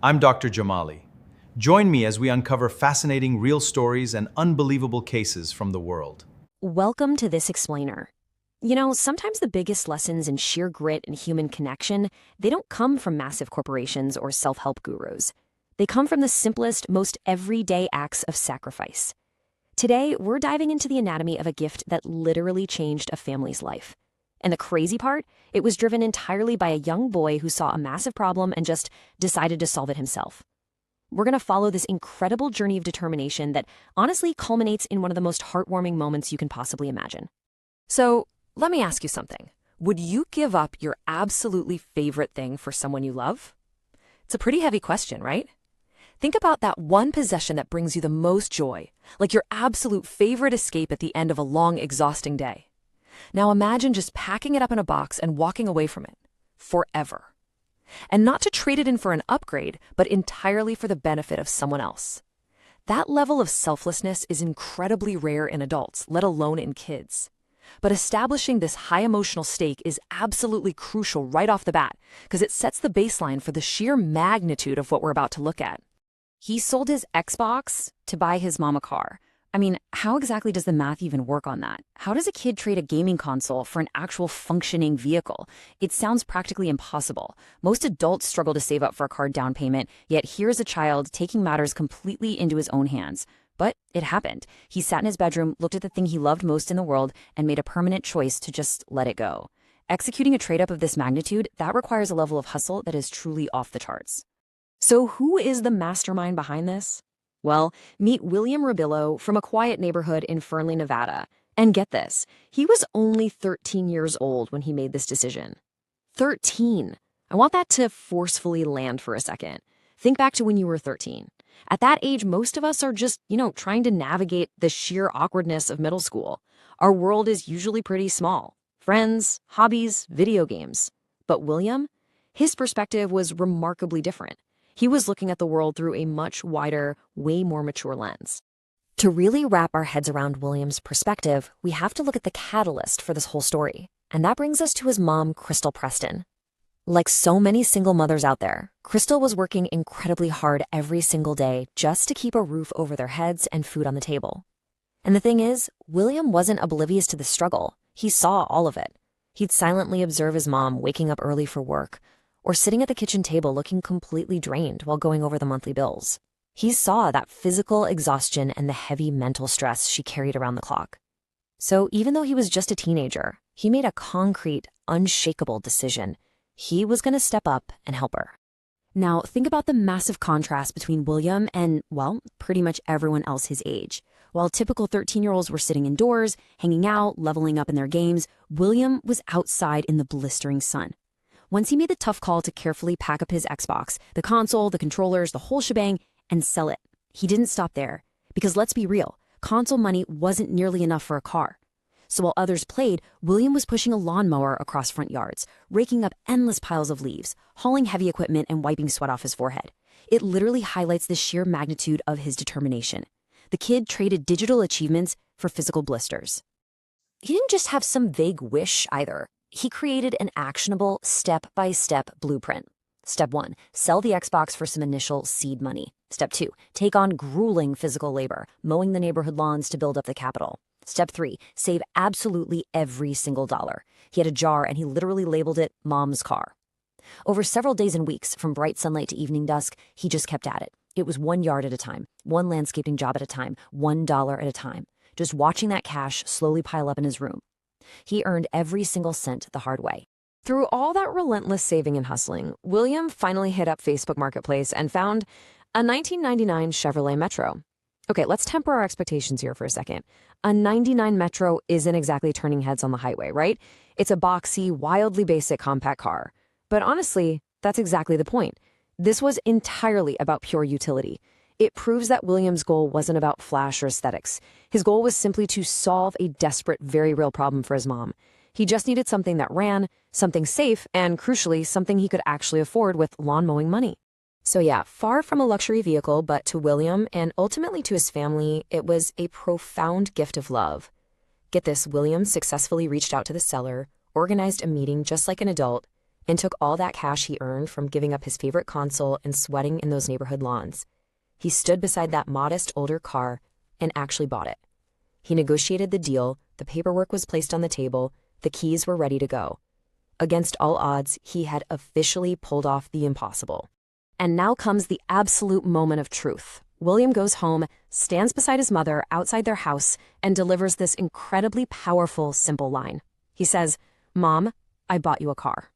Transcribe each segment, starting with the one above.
I'm Dr. Jamali. Join me as we uncover fascinating real stories and unbelievable cases from the world. Welcome to This Explainer. Sometimes the biggest lessons in sheer grit and human connection, they don't come from massive corporations or self-help gurus. They come from the simplest, most everyday acts of sacrifice. Today, we're diving into the anatomy of a gift that literally changed a family's life. And the crazy part, it was driven entirely by a young boy who saw a massive problem and just decided to solve it himself. We're going to follow this incredible journey of determination that honestly culminates in one of the most heartwarming moments you can possibly imagine. So, let me ask you something. Would you give up your absolutely favorite thing for someone you love? It's a pretty heavy question, right? Think about that one possession that brings you the most joy, like your absolute favorite escape at the end of a long, exhausting day. Now imagine just packing it up in a box and walking away from it. Forever. And not to trade it in for an upgrade, but entirely for the benefit of someone else. That level of selflessness is incredibly rare in adults, let alone in kids. But establishing this high emotional stake is absolutely crucial right off the bat, because it sets the baseline for the sheer magnitude of what we're about to look at. He sold his Xbox to buy his mom a car. I mean, how exactly does the math even work on that? How does a kid trade a gaming console for an actual functioning vehicle? It sounds practically impossible. Most adults struggle to save up for a car down payment, yet here's a child taking matters completely into his own hands. But it happened. He sat in his bedroom, looked at the thing he loved most in the world, and made a permanent choice to just let it go. Executing a trade-up of this magnitude, that requires a level of hustle that is truly off the charts. So who is the mastermind behind this? Well, meet William Rebillo from a quiet neighborhood in Fernley, Nevada. And get this, he was only 13 years old when he made this decision. 13. I want that to forcefully land for a second. Think back to when you were 13. At that age, most of us are just, trying to navigate the sheer awkwardness of middle school. Our world is usually pretty small. Friends, hobbies, video games. But William, his perspective was remarkably different. He was looking at the world through a much wider, way more mature lens. To really wrap our heads around William's perspective, we have to look at the catalyst for this whole story. And that brings us to his mom, Crystal Preston. Like so many single mothers out there, Crystal was working incredibly hard every single day just to keep a roof over their heads and food on the table. And the thing is, William wasn't oblivious to the struggle. He saw all of it. He'd silently observe his mom waking up early for work, or sitting at the kitchen table looking completely drained while going over the monthly bills. He saw that physical exhaustion and the heavy mental stress she carried around the clock. So even though he was just a teenager, he made a concrete, unshakable decision. He was going to step up and help her. Now, think about the massive contrast between William and, well, pretty much everyone else his age. While typical 13-year-olds were sitting indoors, hanging out, leveling up in their games, William was outside in the blistering sun. Once he made the tough call to carefully pack up his Xbox, the console, the controllers, the whole shebang, and sell it, he didn't stop there. Because let's be real, console money wasn't nearly enough for a car. So while others played, William was pushing a lawnmower across front yards, raking up endless piles of leaves, hauling heavy equipment, and wiping sweat off his forehead. It literally highlights the sheer magnitude of his determination. The kid traded digital achievements for physical blisters. He didn't just have some vague wish either. He created an actionable, step-by-step blueprint. Step 1, sell the Xbox for some initial seed money. Step 2, take on grueling physical labor, mowing the neighborhood lawns to build up the capital. Step 3, save absolutely every single dollar. He had a jar and he literally labeled it Mom's Car. Over several days and weeks, from bright sunlight to evening dusk, he just kept at it. It was 1 yard at a time, one landscaping job at a time, $1 at a time. Just watching that cash slowly pile up in his room. He earned every single cent the hard way. Through all that relentless saving and hustling, William finally hit up Facebook Marketplace and found a 1999 Chevrolet Metro. Okay, let's temper our expectations here for a second. A 99 Metro isn't exactly turning heads on the highway, right? It's a boxy, wildly basic compact car. But honestly, that's exactly the point. This was entirely about pure utility. It proves that William's goal wasn't about flash or aesthetics. His goal was simply to solve a desperate, very real problem for his mom. He just needed something that ran, something safe, and crucially, something he could actually afford with lawn mowing money. So yeah, far from a luxury vehicle, but to William and ultimately to his family, it was a profound gift of love. Get this, William successfully reached out to the seller, organized a meeting just like an adult, and took all that cash he earned from giving up his favorite console and sweating in those neighborhood lawns. He stood beside that modest older car and actually bought it. He negotiated the deal, the paperwork was placed on the table, the keys were ready to go. Against all odds, he had officially pulled off the impossible. And now comes the absolute moment of truth. William goes home, stands beside his mother outside their house, and delivers this incredibly powerful, simple line. He says, "Mom, I bought you a car."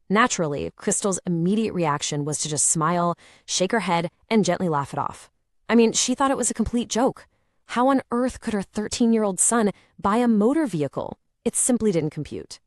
Naturally, Crystal's immediate reaction was to just smile, shake her head, and gently laugh it off. I mean, she thought it was a complete joke. How on earth could her 13-year-old son buy a motor vehicle? It simply didn't compute.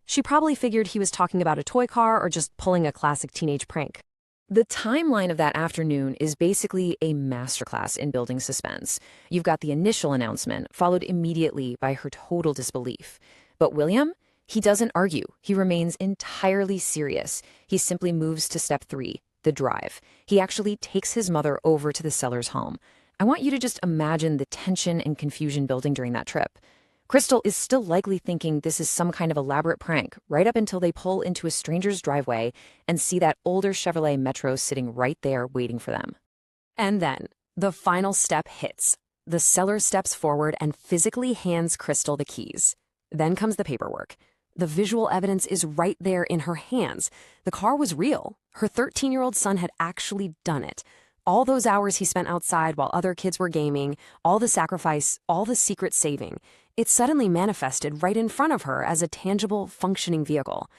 She probably figured he was talking about a toy car or just pulling a classic teenage prank. The timeline of that afternoon is basically a masterclass in building suspense. You've got the initial announcement, followed immediately by her total disbelief. But William? He doesn't argue. He remains entirely serious. He simply moves to step 3, the drive. He actually takes his mother over to the seller's home. I want you to just imagine the tension and confusion building during that trip. Crystal is still likely thinking this is some kind of elaborate prank, right up until they pull into a stranger's driveway and see that older Chevrolet Metro sitting right there waiting for them. And then, the final step hits. The seller steps forward and physically hands Crystal the keys. Then comes the paperwork. The visual evidence is right there in her hands. The car was real. Her 13-year-old son had actually done it. All those hours he spent outside while other kids were gaming, all the sacrifice, all the secret saving, it suddenly manifested right in front of her as a tangible, functioning vehicle.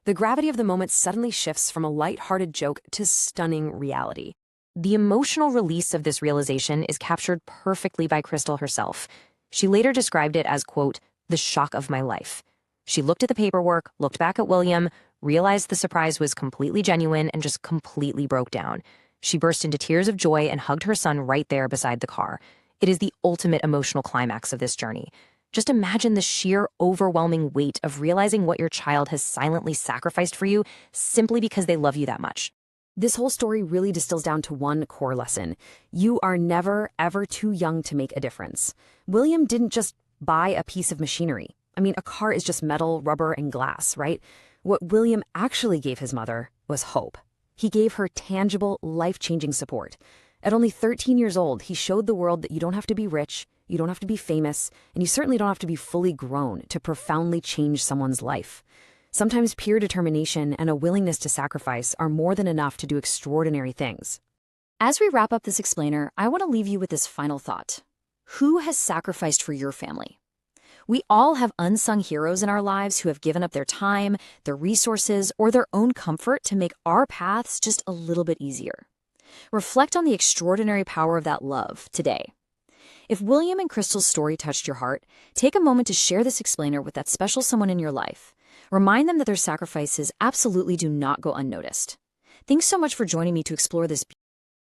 The gravity of the moment suddenly shifts from a light-hearted joke to stunning reality. The emotional release of this realization is captured perfectly by Crystal herself. She later described it as, quote, "the shock of my life." She looked at the paperwork, looked back at William, realized the surprise was completely genuine, and just completely broke down. She burst into tears of joy and hugged her son right there beside the car. It is the ultimate emotional climax of this journey. Just imagine the sheer, overwhelming weight of realizing what your child has silently sacrificed for you simply because they love you that much. This whole story really distills down to one core lesson. You are never, ever too young to make a difference. William didn't just buy a piece of machinery. I mean, a car is just metal, rubber, and glass, right? What William actually gave his mother was hope. He gave her tangible, life-changing support. At only 13 years old, he showed the world that you don't have to be rich, you don't have to be famous, and you certainly don't have to be fully grown to profoundly change someone's life. Sometimes pure determination and a willingness to sacrifice are more than enough to do extraordinary things. As we wrap up this explainer, I want to leave you with this final thought. Who has sacrificed for your family? We all have unsung heroes in our lives who have given up their time, their resources, or their own comfort to make our paths just a little bit easier. Reflect on the extraordinary power of that love today. If William and Crystal's story touched your heart, take a moment to share this explainer with that special someone in your life. Remind them that their sacrifices absolutely do not go unnoticed. Thanks so much for joining me to explore this